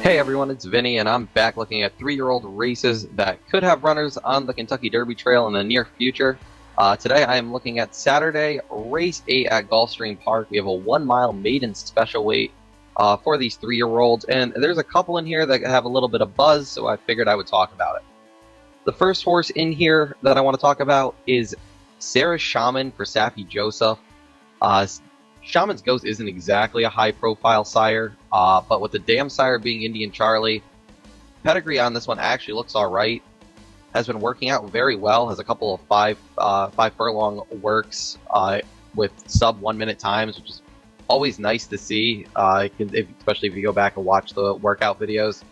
Hey everyone, it's Vinny, and I'm back looking at 3-year-old races that could have runners on the Kentucky Derby Trail in the near future. Today I am looking at Saturday, race 8 at Gulfstream Park. We have a 1-mile maiden special weight for these 3-year-olds, and there's a couple in here that have a little bit of buzz, so I figured I would talk about it. The first horse in here that I want to talk about is Sarah's Shaman for Saffie Joseph. Shaman's Ghost isn't exactly a high-profile sire, but with the dam sire being Indian Charlie, pedigree on this one actually looks alright. Has been working out very well, has a couple of five furlong works with sub 1 minute times, which is always nice to see, especially if you go back and watch the workout videos.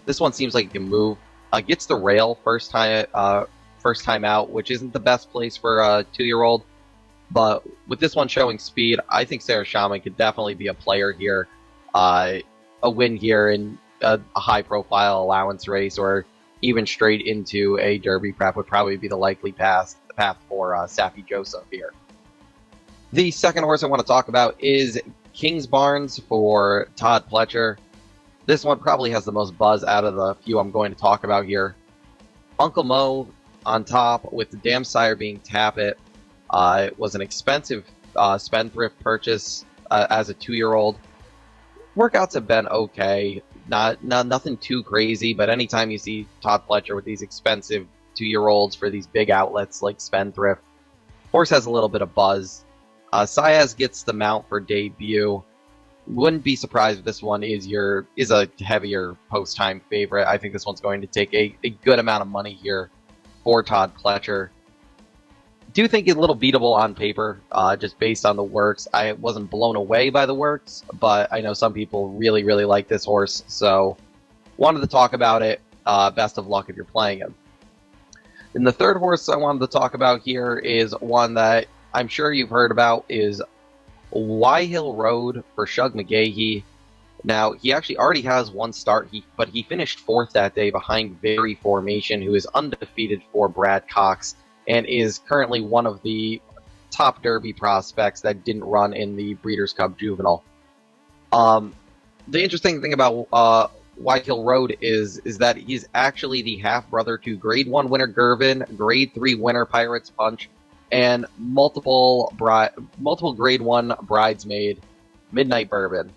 This one seems like it can move. Gets the rail first time out, which isn't the best place for a 2-year-old. But with this one showing speed, I think Sarah Shaman could definitely be a player here. A win here in a high-profile allowance race, or even straight into a Derby prep would probably be the likely path for Saffie Joseph here. The second horse I want to talk about is Kingsbarns for Todd Pletcher. This one probably has the most buzz out of the few I'm going to talk about here. Uncle Mo on top, with the dam sire being Tappet. It was an expensive spendthrift purchase as a 2-year-old. Workouts have been okay, nothing too crazy, but anytime you see Todd Pletcher with these expensive 2-year-olds for these big outlets like spendthrift, horse has a little bit of buzz. Saez gets the mount for debut. Wouldn't be surprised if this one is a heavier post-time favorite. I think this one's going to take a good amount of money here for Todd Pletcher. Do think it's a little beatable on paper, just based on the works. I wasn't blown away by the works, but I know some people really, really like this horse, so wanted to talk about it. Best of luck if you're playing him. And the third horse I wanted to talk about here is one that I'm sure you've heard about, is Y Hill Road for Shug McGahee. Now, he actually already has one start, but he finished 4th that day behind Very Formation, who is undefeated for Brad Cox, and is currently one of the top Derby prospects that didn't run in the Breeders' Cup Juvenile. The interesting thing about White Hill Road is that he's actually the half-brother to Grade 1 winner Gervin, Grade 3 winner Pirates Punch, and multiple Grade 1 bridesmaid Midnight Bourbon.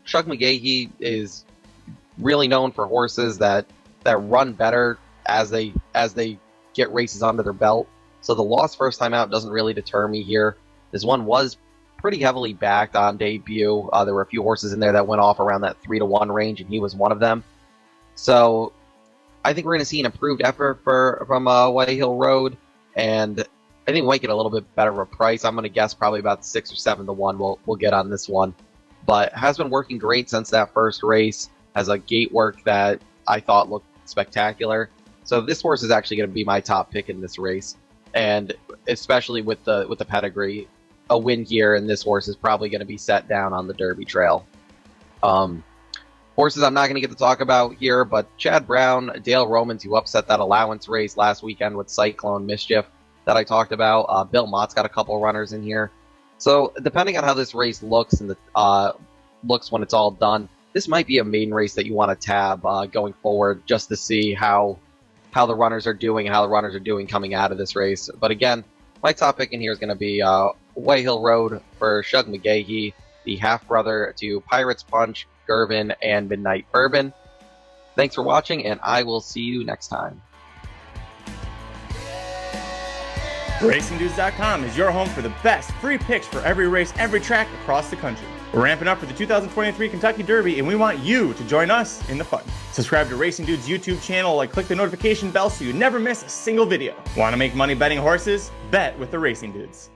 Shug McGahee is really known for horses that run better as they get races under their belt, so the loss first time out doesn't really deter me here. This one was pretty heavily backed on debut. There were a few horses in there that went off around that 3-1 range, and he was one of them. So I think we're going to see an improved effort from White Hill Road, and I think we might get a little bit better of a price. I'm going to guess probably about 6 or 7-1 we'll get on this one, but has been working great since that first race. Has a gate work that I thought looked spectacular. So this horse is actually going to be my top pick in this race, and especially with the pedigree, a win here, and this horse is probably going to be set down on the Derby Trail. Horses I'm not going to get to talk about here, but Chad Brown, Dale Romans, who upset that allowance race last weekend with Cyclone Mischief that I talked about. Bill Mott's got a couple runners in here. So depending on how this race looks and looks when it's all done, this might be a maiden race that you want to tab going forward, just to see how the runners are doing and how the runners are doing coming out of this race. But again, my top pick in here is going to be White Hill Road for Shug McGahee, the half-brother to Pirates Punch, Gervin, and Midnight Bourbon. Thanks for watching, and I will see you next time. RacingDudes.com is your home for the best free picks for every race, every track across the country. We're ramping up for the 2023 Kentucky Derby, and we want you to join us in the fun. Subscribe to Racing Dudes YouTube channel and click the notification bell so you never miss a single video. Want to make money betting horses? Bet with the Racing Dudes.